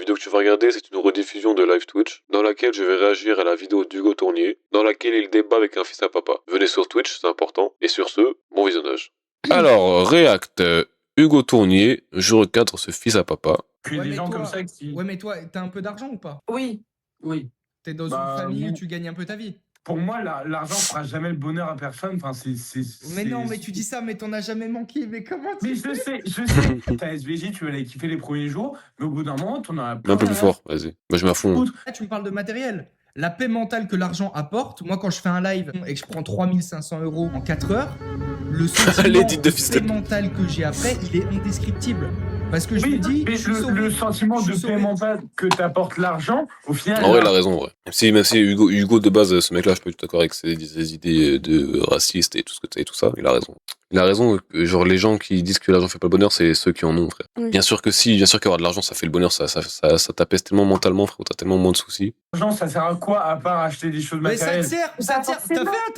vidéo que tu vas regarder, c'est une rediffusion de live Twitch, dans laquelle je vais réagir à la vidéo d'Hugo Tournier, dans laquelle il débat avec un fils à papa. Venez sur Twitch, c'est important. Et sur ce, bon visionnage. Alors, React, Hugo Tournier, je recadre ce fils à papa. Ouais, des gens comme ça qui... Ouais, mais toi, t'as un peu d'argent ou pas? Oui. Oui. T'es dans une famille où tu gagnes un peu ta vie. Pour moi, l'argent fera jamais le bonheur à personne. Enfin, Mais non, mais tu dis ça, mais t'en as jamais manqué. Mais comment tu Mais je sais. T'as SVJ, tu vas aller kiffer les premiers jours, mais au bout d'un moment, t'en as plein. Un peu plus fort, vas-y. Moi, je m'affond. Là, tu me parles de matériel. La paix mentale que l'argent apporte, moi, quand je fais un live et que je prends 3500 € en 4 heures, le sentiment de paix mentale que j'ai après, il est indescriptible. Parce que je me dis... Mais le sentiment de paix mentale que t'apporte l'argent, au final... En vrai, il a raison, en vrai. Même si Hugo, de base, ce mec-là, je peux être d'accord avec ses idées de raciste et tout ce que t'as et tout ça, il a raison. Il a raison, genre les gens qui disent que l'argent fait pas le bonheur, c'est ceux qui en ont, frère. Oui. Bien sûr que si, bien sûr qu'avoir de l'argent, ça fait le bonheur, ça t'apaise tellement mentalement, frère, t'as tellement moins de soucis. L'argent, ça sert à quoi à part acheter des choses matérielles? Mais ça te sert.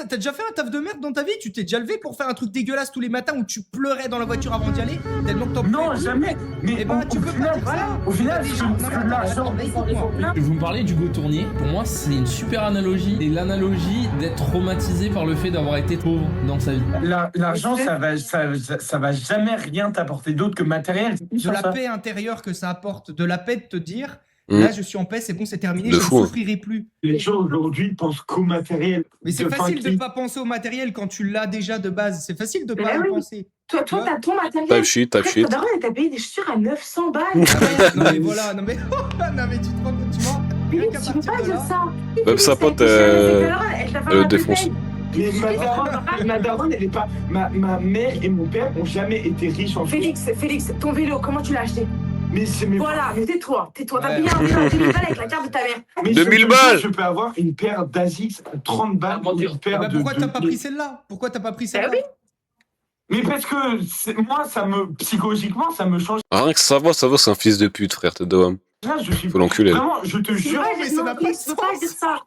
T'as déjà fait un taf de merde dans ta vie? Tu t'es déjà levé pour faire un truc dégueulasse tous les matins où tu pleurais dans la voiture avant d'y aller? Tellement que t'en pouvais. Non, jamais. Mais tu peux pas dire ça. Au final, l'argent. Vous me parlez d'Hugo Tournier. Pour moi, c'est une super analogie. C'est l'analogie d'être traumatisé par le fait d'avoir été pauvre dans sa vie. L'argent, ça va jamais rien t'apporter d'autre que matériel. De la paix intérieure que ça apporte, de la paix de te dire, là je suis en paix, c'est bon, c'est terminé, je ne souffrirai plus. Les gens aujourd'hui pensent qu'au matériel. Mais c'est facile de ne pas penser au matériel quand tu l'as déjà de base. C'est facile de ne pas y penser. Toi, t'as ton matériel. Type shit. Daron, elle t'a payé des chaussures à 900 balles. Non mais voilà, non mais tu te rends compte, tu vois. Tu peux pas dire ça. Même sa pote, elle défonce. Mais ma daronne, elle est pas... Ma mère et mon père ont jamais été riches en Félix, ton vélo, comment tu l'as acheté? Mais c'est mes... Voilà, tais-toi. T'as payé un vélo à 2000 balles avec la carte de ta mère. Mais 2000 balles. Je peux avoir une paire d'Asics à 30 balles. Pourquoi t'as pas pris celle-là? Pourquoi t'as pas pris celle-là? Mais parce que moi, psychologiquement, ça me change. Rien que ça va, c'est un fils de pute, frère, t'es dommage. Faut l'enculer. Vraiment, je te jure. Mais ça n'a pas de sens. Pas dire ça.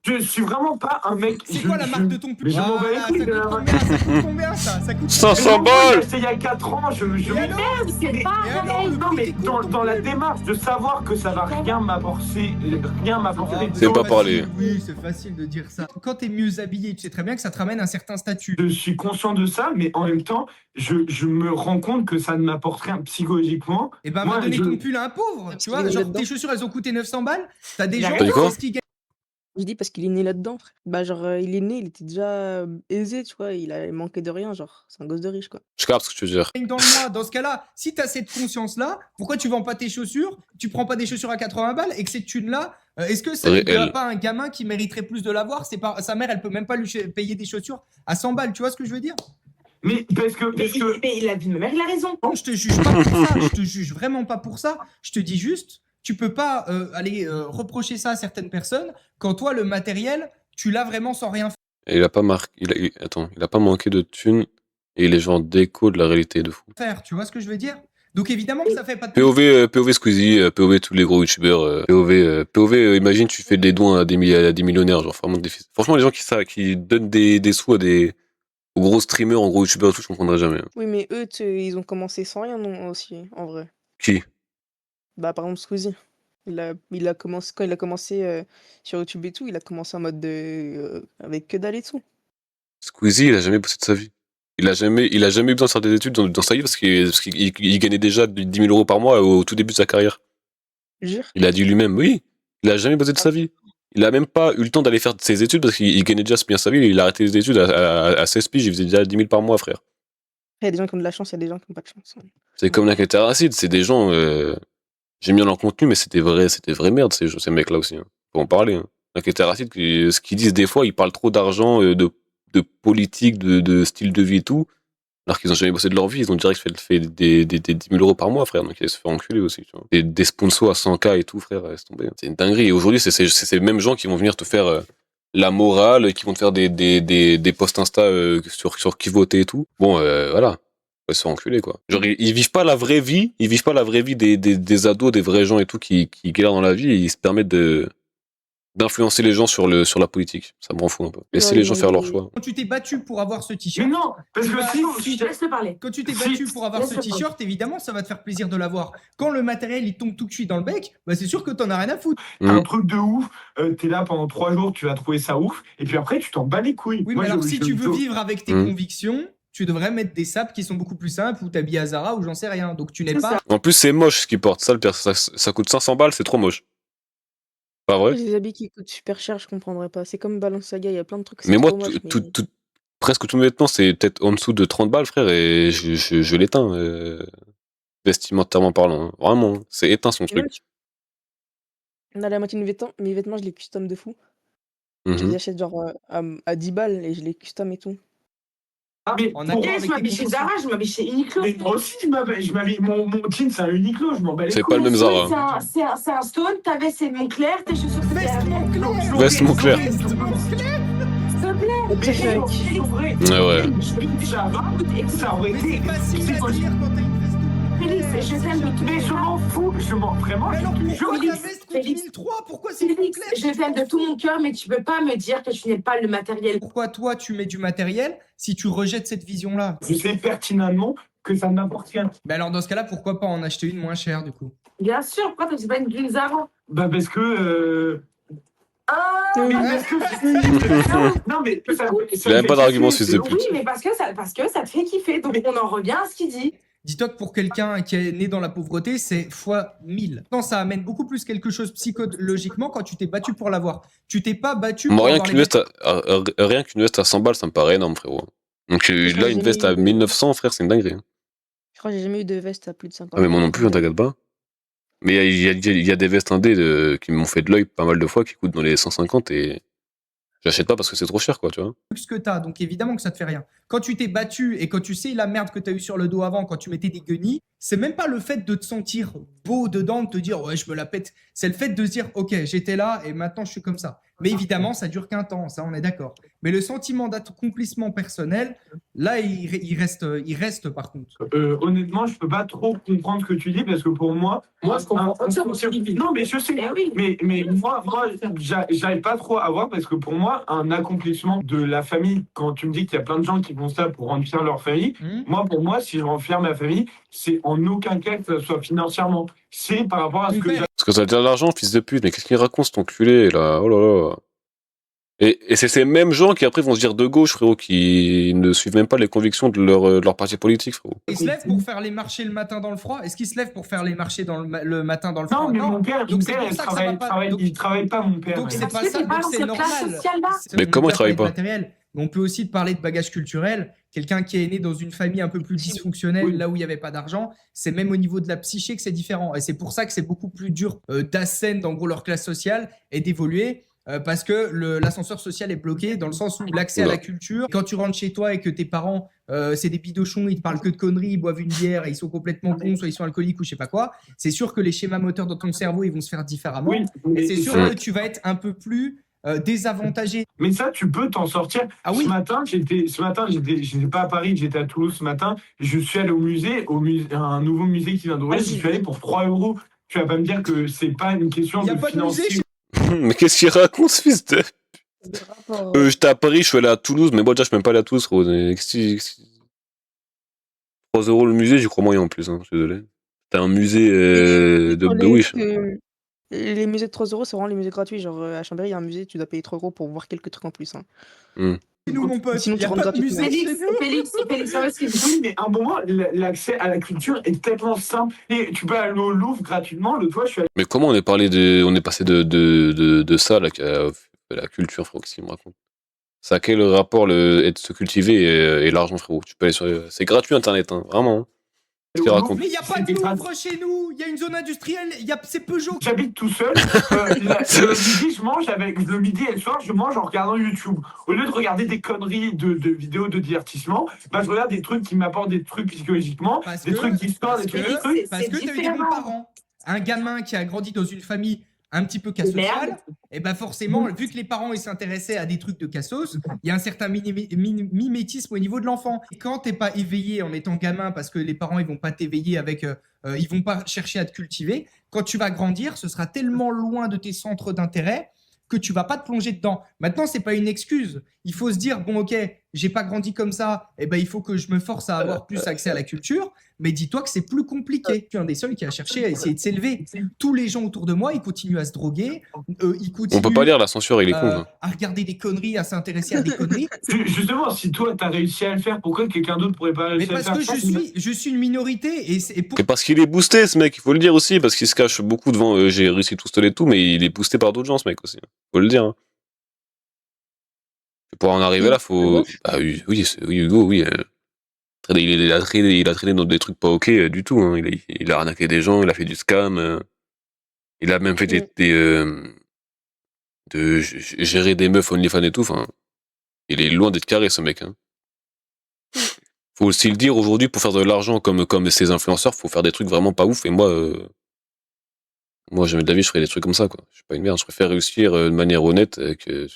Je suis vraiment pas un mec. C'est quoi la marque de ton pull? Mais je m'en bats les couilles. Ça coûte combien ça? Ça coûte 500 balles. C'était il y a 4 ans. C'est pas non, mais dans la démarche de savoir que ça va rien m'apporter. C'est pas parler. Oui, c'est facile de dire ça. Quand t'es mieux habillé, tu sais très bien que ça te ramène un certain statut. Je suis conscient de ça, mais en même temps, je me rends compte que ça ne m'apporte rien psychologiquement. Et ben, va donner ton pull à un pauvre. Tu vois, genre tes chaussures, elles ont coûté 900 balles. T'as des gens qui gagnent. Je dis parce qu'il est né là-dedans, frère. Bah, genre, il est né, il était déjà aisé, tu vois, il manqué de rien, genre, c'est un gosse de riche, quoi. Je capte ce que tu veux dire. Dans le mois, dans ce cas-là, si t'as cette conscience-là, pourquoi tu vends pas tes chaussures, tu prends pas des chaussures à 80 balles et que cette thune-là, est-ce que ça ne pas un gamin qui mériterait plus de l'avoir? C'est pas sa mère, elle peut même pas lui payer des chaussures à 100 balles, tu vois ce que je veux dire? Mais parce que... Mais il a dit, ma mère, il a raison. Non, je te juge pas pour ça, je te juge vraiment pas pour ça, je te dis juste... Tu peux pas aller reprocher ça à certaines personnes quand toi, le matériel, tu l'as vraiment sans rien faire. Et il a pas manqué de thunes et il est genre déco de la réalité de fou. Tu vois ce que je veux dire? Donc évidemment que ça fait pas de... POV Squeezie, POV tous les gros youtubeurs, POV, imagine tu fais des dons à des millionnaires, genre vraiment des fils. Franchement, les gens qui donnent des sous aux gros streamers, en gros youtubeurs et tout, je comprendrais jamais. Oui, mais eux, ils ont commencé sans rien, non, aussi, en vrai. Qui? Bah, par exemple, Squeezie. Il a commencé, quand il a commencé sur YouTube et tout, il a commencé en mode avec que dalle et tout. Squeezie, il a jamais bossé de sa vie. Il a jamais eu besoin de faire des études dans sa vie parce qu'il gagnait déjà 10 000 € par mois au tout début de sa carrière. Jure? Il a dit lui-même, oui. Il a jamais bossé de sa vie. Il a même pas eu le temps d'aller faire ses études parce qu'il gagnait déjà bien sa vie. Il a arrêté les études à 16 piges. Il faisait déjà 10 000 par mois, frère. Il y a des gens qui ont de la chance, il y a des gens qui n'ont pas de chance. C'est comme la Racide. C'est des gens... J'aime bien leur contenu, mais c'était vraie merde, ces mecs-là aussi. Hein. Faut en parler. Hein. Racide, ce qu'ils disent des fois, ils parlent trop d'argent, de politique, de style de vie et tout. Alors qu'ils ont jamais bossé de leur vie, ils ont direct fait des 10 000 € par mois, frère. Donc ils se font enculer aussi. Tu vois. Des sponsors à 100K et tout, frère, laisse tomber. C'est une dinguerie. Et aujourd'hui, c'est ces mêmes gens qui vont venir te faire la morale, qui vont te faire des posts Insta sur qui voter et tout. Bon, voilà. Ils se font enculer, quoi. Genre, ils vivent pas la vraie vie, des ados, des vrais gens et tout qui galèrent dans la vie et ils se permettent de d'influencer les gens sur la politique. Ça me rend fou un peu. Laissez les gens faire leur choix. Quand tu t'es battu pour avoir ce Mais t-shirt, non, parce que si Laisse-le parler. quand tu t'es battu pour avoir ce t-shirt, évidemment, ça va te faire plaisir de l'avoir. Quand le matériel, il tombe tout cuit dans le bec, bah c'est sûr que t'en as rien à foutre. t'as un truc de ouf, t'es là pendant 3 jours, tu vas trouver ça ouf, et puis après tu t'en bats les couilles. Oui, Moi, mais alors je- si je- tu veux je- vivre avec tes convictions, tu devrais mettre des sapes qui sont beaucoup plus simples ou t'habilles à Zara ou j'en sais rien. Donc tu n'es C'est pas. En plus, c'est moche ce qu'ils portent. Ça, le pire, ça coûte 500 balles, c'est trop moche. Pas vrai? Les habits qui coûtent super cher, je comprendrais pas. C'est comme Balenciaga, il y a plein de trucs, c'est Mais moi, trop moche. Mais... presque tous mes vêtements, c'est peut-être en dessous de 30 balles, frère, et je l'éteins, vestimentairement parlant. Hein. Vraiment, c'est éteint son Et même, truc. on a la moitié de mes vêtements, je les custom de fou. Je Mhm. les achète genre à 10 balles et je les custom et tout. Ah, mais En pour- accord Je avec m'habille tes chez convictions. Zara, je m'habille chez Uniqlo. mais moi aussi, je m'habille. Mon jean, c'est un Uniqlo, je m'en bats les C'est couilles. pas le même Zara. C'est un Stone, ta veste c'est Moncler, tes chaussures c'est Veste Moncler. Veste Moncler. S'il te plaît. Mais Très c'est fake. c'est vrai. Ouais. Ça aurait Mais été. c'est facile à dire quand t'as une veste. Félix, je t'aime de tout Mais je m'en fous, vraiment, Mais alors je te jure. pourquoi la Félix, veste coûte Félix. 1003? Pourquoi c'est Félix, Moncler? je t'aime de tout mon cœur, mais tu peux pas me dire que tu n'es pas le matériel. Pourquoi toi tu mets du matériel si tu rejettes cette vision-là? Je sais pertinemment que ça ne m'apporte rien. Mais alors dans ce cas-là, pourquoi pas en acheter une moins chère du coup? Bien sûr, pourquoi tu pas une jean Zara? Bah parce que. Ah, Oui. Mais parce que. Non, mais ça Il a même pas d'argument, c'est fils de oui, pute. mais parce que ça te fait kiffer. Donc on en revient à ce qu'il dit. Dis-toi que pour quelqu'un qui est né dans la pauvreté, c'est fois 1000. Non, ça amène beaucoup plus quelque chose psychologiquement quand tu t'es battu pour l'avoir. Tu t'es pas battu pour Moi, rien avoir qu'une les veste, à 100 balles, ça me paraît énorme, frérot. Donc là, une veste à 1900, frère, c'est une dinguerie. Hein. Je crois que j'ai jamais eu de veste à plus de 50. Ah, mais moi non plus, hein, t'inquiète pas. Mais il y a des vestes indés qui m'ont fait de l'œil pas mal de fois, qui coûtent dans les 150 et j'achète pas parce que c'est trop cher, quoi, tu vois. luxe que t'as, donc évidemment que ça te fait rien. Quand tu t'es battu et quand tu sais la merde que t'as eu sur le dos avant, quand tu mettais des guenilles, c'est même pas le fait de te sentir beau dedans, de te dire ouais je me la pète, c'est le fait de se dire ok j'étais là et maintenant je suis comme ça. Mais évidemment ça dure qu'un temps, ça on est d'accord. Mais le sentiment d'accomplissement personnel, là il reste par contre. Honnêtement, je peux pas trop comprendre ce que tu dis parce que pour moi. Je comprends pas ça. Non, mais je sais. Eh oui. Mais moi j'arrive pas trop à voir parce que pour moi, un accomplissement de la famille, quand tu me dis qu'il y a plein de gens qui font ça pour rendre fier leur famille, pour moi, si je rends fier ma famille, c'est en aucun cas que ça soit financièrement. C'est par rapport à ce que j'ai. Parce que ça a déjà de l'argent, fils de pute, mais qu'est-ce qu'il raconte, cet enculé, là? Oh là là. Et c'est ces mêmes gens qui après vont se dire de gauche, frérot, qui ne suivent même pas les convictions de leur parti politique, frérot. Ils se lèvent pour faire les marchés le matin dans le froid. Est-ce qu'ils se lèvent pour faire les marchés le matin dans le froid? Non, mais mon père, Donc c'est pour ça que ça va pas. il travaille pas, mon père. Donc ouais. c'est pas ça, donc c'est normal. Mais comment il travaille pas? Matériel. Mais on peut aussi te parler de bagage culturel. Quelqu'un qui est né dans une famille un peu plus dysfonctionnelle, Oui. là où il n'y avait pas d'argent, c'est même au niveau de la psyché que c'est différent. Et c'est pour ça que c'est beaucoup plus dur d'ascendre, en gros, leur classe sociale et d'évoluer. Parce que l'ascenseur social est bloqué dans le sens où l'accès à la culture, quand tu rentres chez toi et que tes parents, c'est des bidochons, ils te parlent que de conneries, ils boivent une bière et ils sont complètement cons, soit ils sont alcooliques ou je sais pas quoi, c'est sûr que les schémas moteurs dans ton cerveau, ils vont se faire différemment. Oui, Et c'est sûr mais- que tu vas être un peu plus désavantagé. Mais ça, tu peux t'en sortir. Ah oui. Ce matin, j'étais pas à Paris, j'étais à Toulouse ce matin. Je suis allé au musée, un nouveau musée qui vient d'ouvrir. J'y suis allé pour 3 €. Tu vas pas me dire que c'est pas une question Il n'y a de pas de musée financier. chez Mais qu'est-ce qu'il raconte, ce fils de... J'étais à Paris, je suis allé à Toulouse, mais moi déjà je suis même pas allé à Toulouse, frérot. 3 € le musée, j'y crois moyen en plus, hein, je suis désolé. T'as un musée de Wish. Les musées de 3 €, c'est vraiment les musées gratuits. Genre à Chambéry, il y a un musée, tu dois payer 3 € pour voir quelques trucs en plus. Hein. nous, mon pote. Sinon, Il n'y a tu rentres pas de musée gratuitement. chez nous. Félix, Oui, mais à un moment, l'accès à la culture est tellement simple. Et tu peux aller au Louvre gratuitement. L'autre fois, je suis allé. Mais comment on est passé de ça là, à la culture, frérot, qu'est-ce qu'il me raconte? Ça a quel rapport se cultiver et l'argent, frérot? Tu peux aller sur... C'est gratuit Internet, hein, vraiment. Hein. Qu'est-ce qu'il raconte? Mais il n'y a pas de Louvre chez nous. Il y a une zone industrielle. C'est Peugeot. J'habite tout seul. Le midi, le midi et le soir, je mange en regardant YouTube. Au lieu de regarder des conneries de vidéos de divertissement, je regarde des trucs qui m'apportent des trucs psychologiquement, Parce des que- trucs d'histoire, des parce trucs. que- Parce que tu as eu des bons différent. parents. Un gamin qui a grandi dans une famille un petit peu cassociale, Merde. et ben forcément, vu que les parents ils s'intéressaient à des trucs de cassos, il y a un certain mimétisme au niveau de l'enfant. Et quand t'es pas éveillé en étant gamin, parce que les parents ils vont pas t'éveiller avec, ils vont pas chercher à te cultiver. Quand tu vas grandir, ce sera tellement loin de tes centres d'intérêt que tu vas pas te plonger dedans. Maintenant, c'est pas une excuse. Il faut se dire, bon, ok, j'ai pas grandi comme ça, et ben il faut que je me force à avoir plus accès à la culture, mais dis-toi que c'est plus compliqué. Je suis un des seuls qui a cherché à essayer de s'élever. Tous les gens autour de moi, ils continuent à se droguer, ils continuent On peut pas lire la censure, il est con. Hein. à regarder des conneries, à s'intéresser à des conneries. Justement, si toi, t'as réussi à le faire, pourquoi quelqu'un d'autre pourrait pas Mais réussir à le parce faire? que je suis une minorité, et pour... Et parce qu'il est boosté, ce mec, il faut le dire aussi, parce qu'il se cache beaucoup devant j'ai réussi tout seul et tout, mais il est boosté par d'autres gens, ce mec aussi. Faut le dire. Hein. Pour en arriver là, faut. Ah oui, Hugo, oui. Il a traîné dans des trucs pas ok du tout. Hein. Il a arnaqué des gens, il a fait du scam. Il a même fait de gérer des meufs OnlyFans et tout. Enfin, il est loin d'être carré, ce mec. Hein. Faut aussi le dire aujourd'hui, pour faire de l'argent comme ces influenceurs, faut faire des trucs vraiment pas ouf. Et moi, jamais de la vie, je ferais des trucs comme ça, quoi. Je suis pas une merde. Je préfère réussir de manière honnête que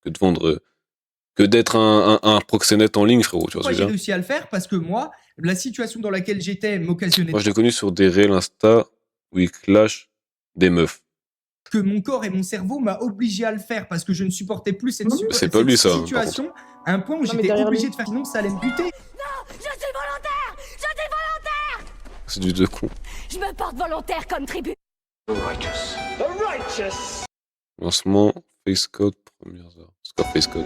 de vendre. Que d'être un proxénète en ligne, frérot. Tu vois ce que je veux j'ai dire? réussi à le faire parce que moi, la situation dans laquelle j'étais m'occasionnait. Moi, je l'ai connu sur des réels Insta où il clash des meufs. Que mon corps et mon cerveau m'a obligé à le faire parce que je ne supportais plus cette C'est pas lui, ça, hein, situation à un point où j'étais obligé de faire, sinon ça allait me buter. Non, je suis volontaire. Je suis volontaire. C'est du de con. Je me porte volontaire comme tribu. Lancement, face code, premières heures. Score face code.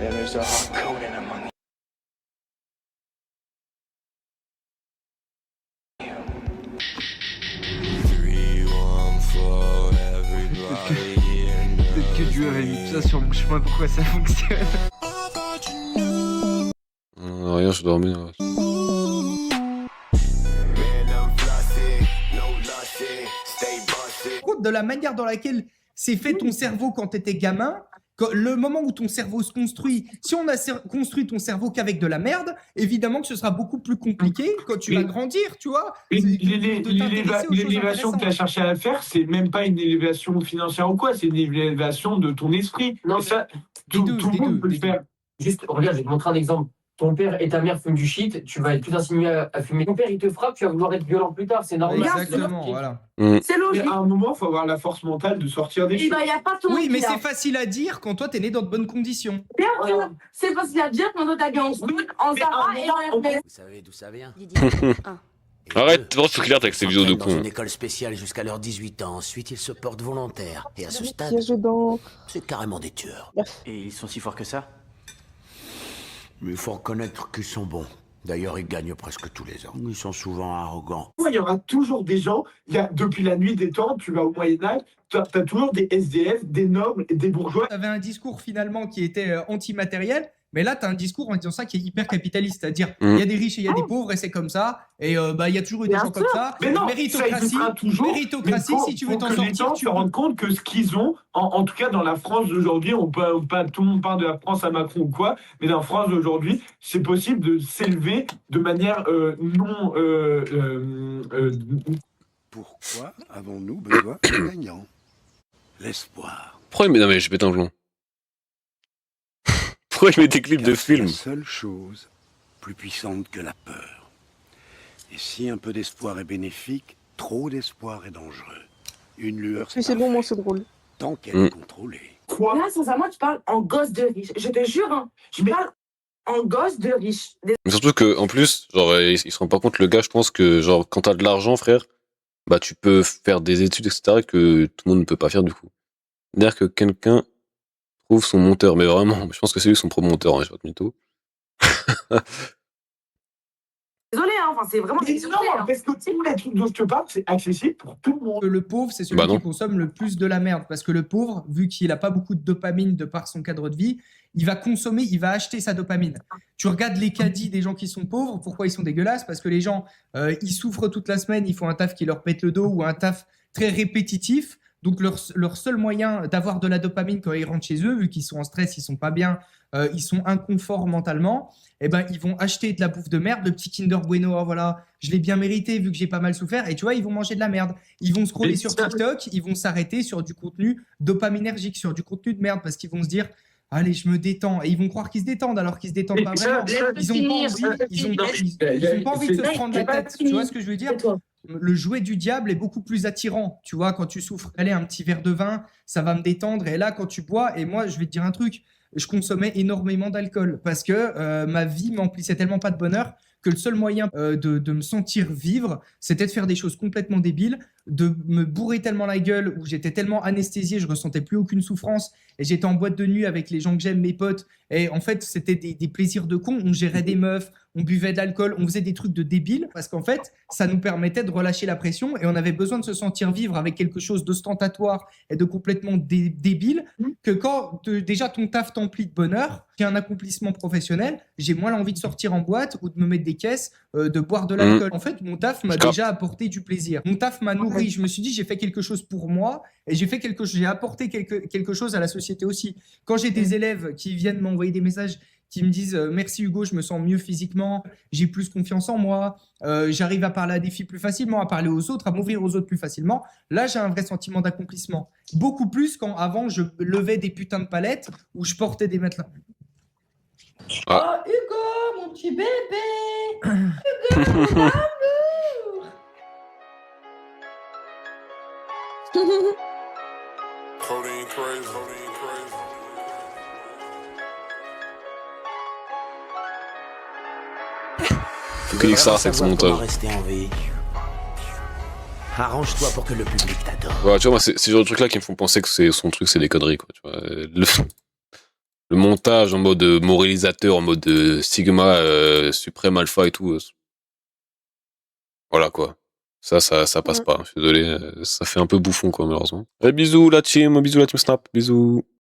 Peut-être que Dieu avait mis tout ça sur mon chemin pour que ça fonctionne. Rien, je dormais. De la manière dans laquelle s'est fait ton cerveau quand tu étais gamin, le moment où ton cerveau se construit, si on a construit ton cerveau qu'avec de la merde, évidemment que ce sera beaucoup plus compliqué quand tu vas grandir, tu vois. L'élévation que tu as cherché à faire, c'est même pas une élévation financière ou quoi, c'est une élévation de ton esprit. Non, et ça, tout le monde peut le faire. Juste, regarde, je vais te montrer un exemple. Ton père et ta mère fument du shit, tu vas être plus insinué à fumer. Ton père, il te frappe, tu vas vouloir être violent plus tard, c'est normal. Exactement, voilà. C'est logique. Mais à un moment, il faut avoir la force mentale de sortir des choses. Il n'y a pas tout le monde. Oui, mais c'est facile à dire quand toi, t'es né dans de bonnes conditions. Bien sûr, c'est facile à dire quand toi, t'as bien en Zara et en RP. Vous savez d'où ça vient? Arrête, c'est clair avec ces vidéos de Dans con. une école spéciale jusqu'à leurs 18 ans. Ensuite, ils se portent volontaires. Et à ce stade, c'est carrément des tueurs. Et ils sont si forts que ça? Mais il faut reconnaître qu'ils sont bons. D'ailleurs, ils gagnent presque tous les ans. Ils sont souvent arrogants. Il y aura toujours des gens, depuis la nuit des temps, tu vas au Moyen-Âge, tu as toujours des SDF, des nobles et des bourgeois. Tu avais un discours finalement qui était anti-matériel, mais là, tu as un discours en disant ça qui est hyper capitaliste, c'est-à-dire il y a des riches et il y a des pauvres et c'est comme ça, et il y a toujours eu des gens comme ça. Mais non, méritocratie, si tu veux t'en sortir, les gens se rendent compte que ce qu'ils ont, en tout cas dans la France d'aujourd'hui, tout le monde parle de la France à Macron ou quoi, mais dans la France d'aujourd'hui, c'est possible de s'élever de manière non... Pourquoi avons-nous besoin de gagnants? L'espoir. Pourquoi il met... Non mais je pète un plomb. Pourquoi il met des clips de films? La seule chose plus puissante que la peur. Et si un peu d'espoir est bénéfique, trop d'espoir est dangereux. Une lueur, C'est bon, moi, c'est drôle. tant qu'elle est contrôlée. Quoi? Là, sans à moi, tu parles en gosse de riche. Je te jure, hein, je parle en gosse de riche. Mais surtout que en plus, genre, il se rend pas compte, le gars, je pense que genre quand t'as de l'argent, frère, bah tu peux faire des études, etc., que tout le monde ne peut pas faire du coup. C'est-à-dire que quelqu'un trouve son monteur, mais vraiment, je pense que c'est lui son promoteur, hein, je vais pas te mytho. Désolé, hein, enfin, c'est vraiment... Non, parce que tous les trucs dont je te parle, c'est accessible pour tout le monde. Le pauvre, c'est celui qui consomme le plus de la merde. Parce que le pauvre, vu qu'il n'a pas beaucoup de dopamine de par son cadre de vie, il va consommer, il va acheter sa dopamine. Tu regardes les caddies des gens qui sont pauvres, pourquoi ils sont dégueulasses? Parce que les gens, ils souffrent toute la semaine, ils font un taf qui leur pète le dos ou un taf très répétitif. Donc leur seul moyen d'avoir de la dopamine quand ils rentrent chez eux, vu qu'ils sont en stress, ils sont pas bien, ils sont inconforts mentalement, eh ben ils vont acheter de la bouffe de merde, le petit Kinder Bueno, oh, voilà, je l'ai bien mérité vu que j'ai pas mal souffert, et tu vois, ils vont manger de la merde. Ils vont scroller sur TikTok, ils vont s'arrêter sur du contenu dopaminergique, sur du contenu de merde, parce qu'ils vont se dire allez, je me détends. Et ils vont croire qu'ils se détendent alors qu'ils se détendent pas vraiment. Ils ont pas envie de se prendre la tête. Tu vois ce que je veux dire? le jouet du diable est beaucoup plus attirant. Tu vois, quand tu souffres, allez, un petit verre de vin, ça va me détendre. Et là, quand tu bois, et moi, je vais te dire un truc, je consommais énormément d'alcool parce que ma vie m'emplissait tellement pas de bonheur que le seul moyen de me sentir vivre, c'était de faire des choses complètement débiles, de me bourrer tellement la gueule où j'étais tellement anesthésié, je ressentais plus aucune souffrance et j'étais en boîte de nuit avec les gens que j'aime, mes potes. Et en fait, c'était des plaisirs de con. On gérait des meufs, on buvait de l'alcool, on faisait des trucs de débiles parce qu'en fait, ça nous permettait de relâcher la pression et on avait besoin de se sentir vivre avec quelque chose d'ostentatoire et de complètement débile que quand déjà ton taf t'emplit de bonheur, j'ai un accomplissement professionnel, j'ai moins l'envie de sortir en boîte ou de me mettre des caisses, de boire de l'alcool. En fait, mon taf m'a déjà apporté du plaisir. Mon taf m'a nourri. Je me suis dit, j'ai fait quelque chose pour moi et j'ai apporté quelque chose à la société aussi. Quand j'ai des élèves qui viennent m'envoyer des messages qui me disent merci Hugo, je me sens mieux physiquement, j'ai plus confiance en moi, j'arrive à parler à des filles plus facilement, à parler aux autres, à m'ouvrir aux autres plus facilement. Là, j'ai un vrai sentiment d'accomplissement. Beaucoup plus quand avant, je levais des putains de palettes ou je portais des matelas. Oh Hugo, mon petit bébé. Hugo, mon amour. Faut qu'il extrasse avec son montage. Arrange-toi pour que le public t'adore. Ouais, tu vois, moi, c'est ce genre de trucs-là qui me font penser que son truc, c'est des conneries, quoi. Tu vois. Le montage en mode moralisateur, en mode Sigma, suprême alpha et tout. Voilà, quoi. Ça passe pas. Je suis désolé. Ça fait un peu bouffon, quoi, malheureusement. Bisous la team Snap. Bisous.